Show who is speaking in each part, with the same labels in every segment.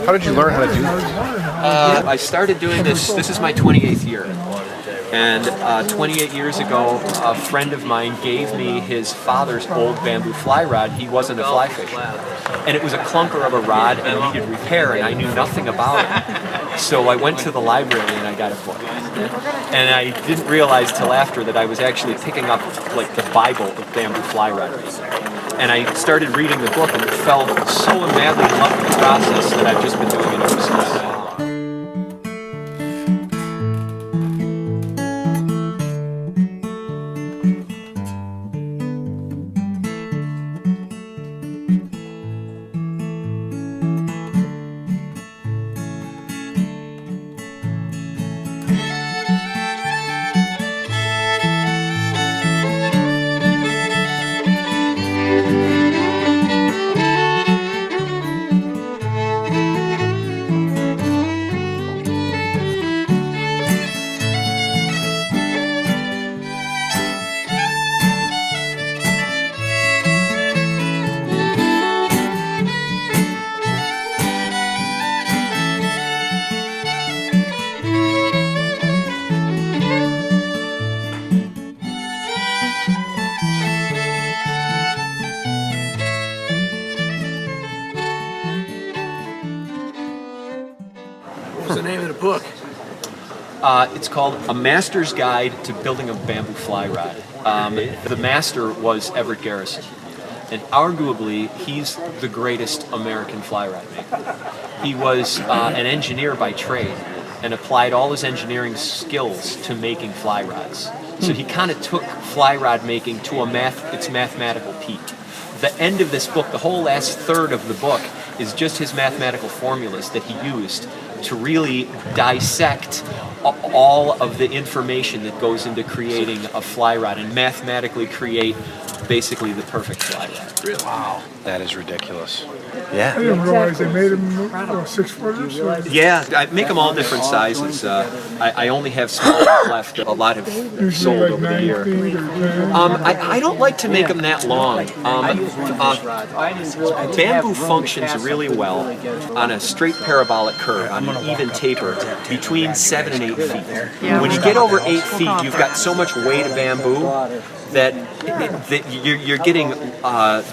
Speaker 1: How did you learn how to do that?
Speaker 2: I started doing this is my 28th year. And 28 years ago, a friend of mine gave me his father's old bamboo fly rod. He wasn't a fly fisher. And it was a clunker of a rod and needed repair, and I knew nothing about it. So I went to the library and I got a book. And I didn't realize till after that I was actually picking up like the Bible of bamboo fly rod making. And I started reading the book and fell so madly in love with the process that I've just been doing it ever since.
Speaker 3: What's the name of the book?
Speaker 2: It's called A Master's Guide to Building a Bamboo Fly Rod. The master was Everett Garrison, and arguably he's the greatest American fly rod maker. He was an engineer by trade and applied all his engineering skills to making fly rods. So he kind of took fly rod making to its mathematical peak. The end of this book, the whole last third of the book, is just his mathematical formulas that he used to really dissect all of the information that goes into creating a fly rod and mathematically create basically the perfect fly rod.
Speaker 3: Really? Wow.
Speaker 1: That is ridiculous.
Speaker 4: I
Speaker 2: Yeah.
Speaker 4: didn't realize they made them 6-footers.
Speaker 2: Yeah, I make them all different sizes. I only have small left. A lot have
Speaker 4: Usually
Speaker 2: sold
Speaker 4: like
Speaker 2: over the
Speaker 4: 9
Speaker 2: year.
Speaker 4: feet or 10.
Speaker 2: I don't like to make them that long. Bamboo functions really well on a straight parabolic curve, on an even taper, between 7 and 8 feet. When you get over 8 feet, you've got so much weight of bamboo that you're getting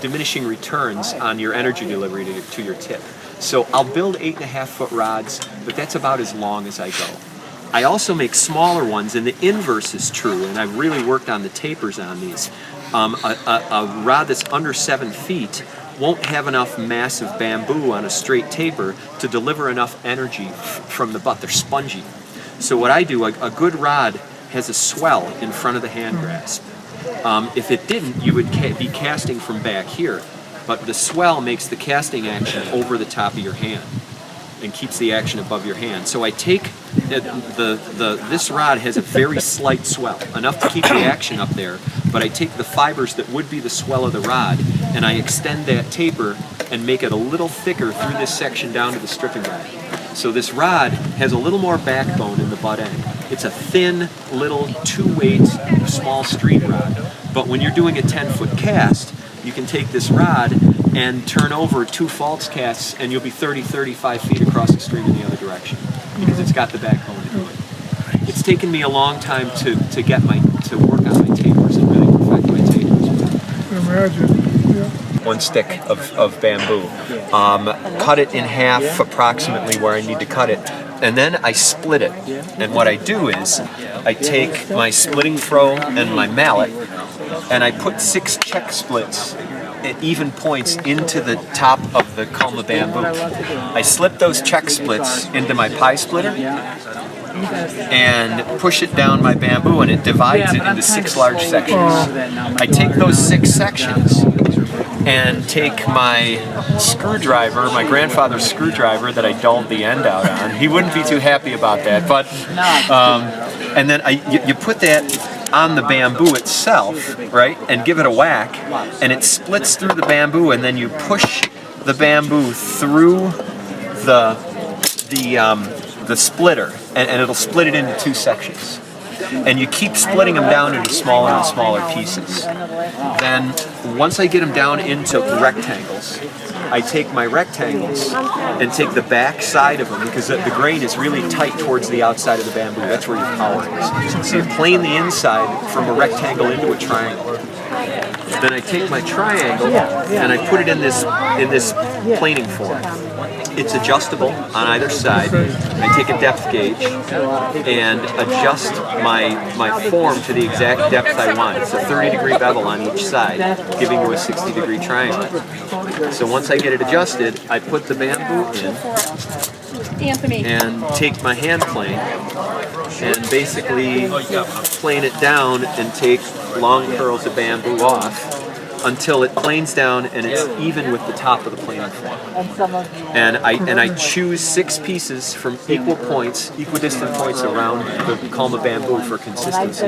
Speaker 2: diminishing returns on your energy delivery to your tip. So I'll build 8.5-foot rods, but that's about as long as I go. I also make smaller ones, and the inverse is true, and I've really worked on the tapers on these. A rod that's under 7 feet won't have enough massive bamboo on a straight taper to deliver enough energy from the butt. They're spongy. So what I do, a good rod has a swell in front of the hand grasp. If it didn't, you would be casting from back here. But the swell makes the casting action over the top of your hand and keeps the action above your hand. So I take this rod has a very slight swell, enough to keep the action up there, but I take the fibers that would be the swell of the rod and I extend that taper and make it a little thicker through this section down to the stripping rod. So this rod has a little more backbone in the butt end. It's a thin, little 2-weight, small stream rod. But when you're doing a 10-foot cast, you can take this rod and turn over 2 false casts and you'll be 30-35 feet across the stream in the other direction because it's got the backbone to do it. It's taken me a long time to work on my tapers and really perfect my tapers.
Speaker 4: Imagine. Yeah.
Speaker 2: 1 stick of bamboo. Cut it in half approximately where I need to cut it. And then I split it. And what I do is I take my splitting throw and my mallet and I put 6 check splits at even points into the top of the culm of bamboo. I slip those check splits into my pie splitter and push it down my bamboo and it divides it into 6 large sections. I take those 6 sections and take my screwdriver, my grandfather's screwdriver that I dulled the end out on. He wouldn't be too happy about that, but and then you put that on the bamboo itself, right, and give it a whack, and it splits through the bamboo, and then you push the bamboo through the splitter, and it'll split it into 2 sections. And you keep splitting them down into smaller and smaller pieces. Then, once I get them down into rectangles, I take my rectangles and take the back side of them, because the grain is really tight towards the outside of the bamboo. That's where your power is. So you plane the inside from a rectangle into a triangle. Then I take my triangle and I put it in this planing form. It's adjustable on either side. I take a depth gauge and adjust my form to the exact depth I want. It's a 30-degree bevel on each side, giving you a 60-degree triangle. So once I get it adjusted, I put the bamboo in and take my hand plane and basically plane it down and take long curls of bamboo off until it planes down and it's even with the top of the planing form. And I choose 6 pieces from equidistant points around the column of bamboo for consistency.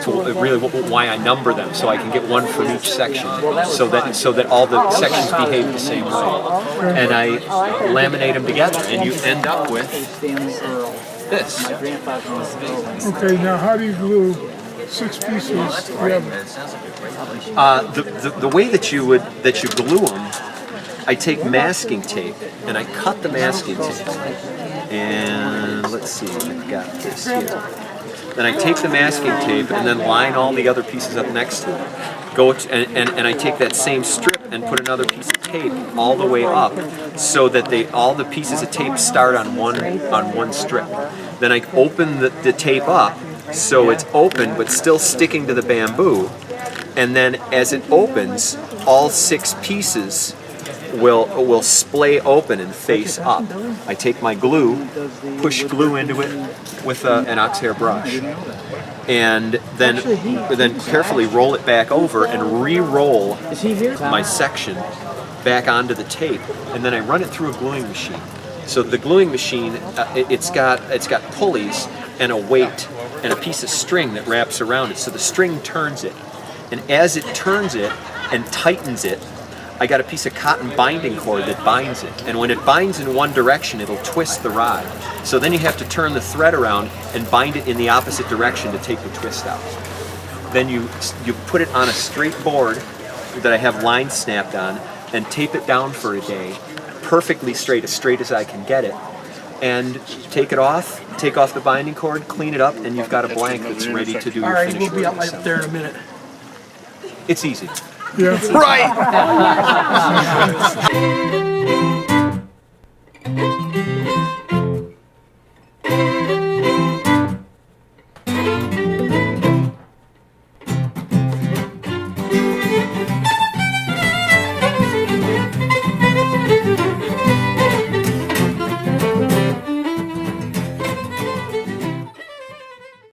Speaker 2: So really why I number them, so I can get one from each section, so that all the sections behave the same way. And I laminate them together, and you end up with this.
Speaker 4: Okay, now how do you glue 6 pieces together?
Speaker 2: The way that you glue them, I take masking tape and I cut the masking tape. And let's see, I've got this here. Then I take the masking tape and then line all the other pieces up next to it. And I take that same strip and put another piece of tape all the way up, so that all the pieces of tape start on one strip. Then I open the tape up so it's open but still sticking to the bamboo. And then as it opens, all 6 pieces will splay open and face up. I take my glue, push glue into it with an ox hair brush, and then carefully roll it back over and re-roll my section back onto the tape, and then I run it through a gluing machine. So the gluing machine, it's got pulleys and a weight and a piece of string that wraps around it. So the string turns it, and as it turns it and tightens it, I got a piece of cotton binding cord that binds it. And when it binds in one direction, it'll twist the rod. So then you have to turn the thread around and bind it in the opposite direction to take the twist out. Then you put it on a straight board that I have lines snapped on and tape it down for a day, perfectly straight, as straight as I can get it. And take off the binding cord, clean it up, and you've got a blank that's ready to do your finish.
Speaker 3: We'll be up there in a minute.
Speaker 2: It's easy.
Speaker 4: Yeah.
Speaker 2: Right!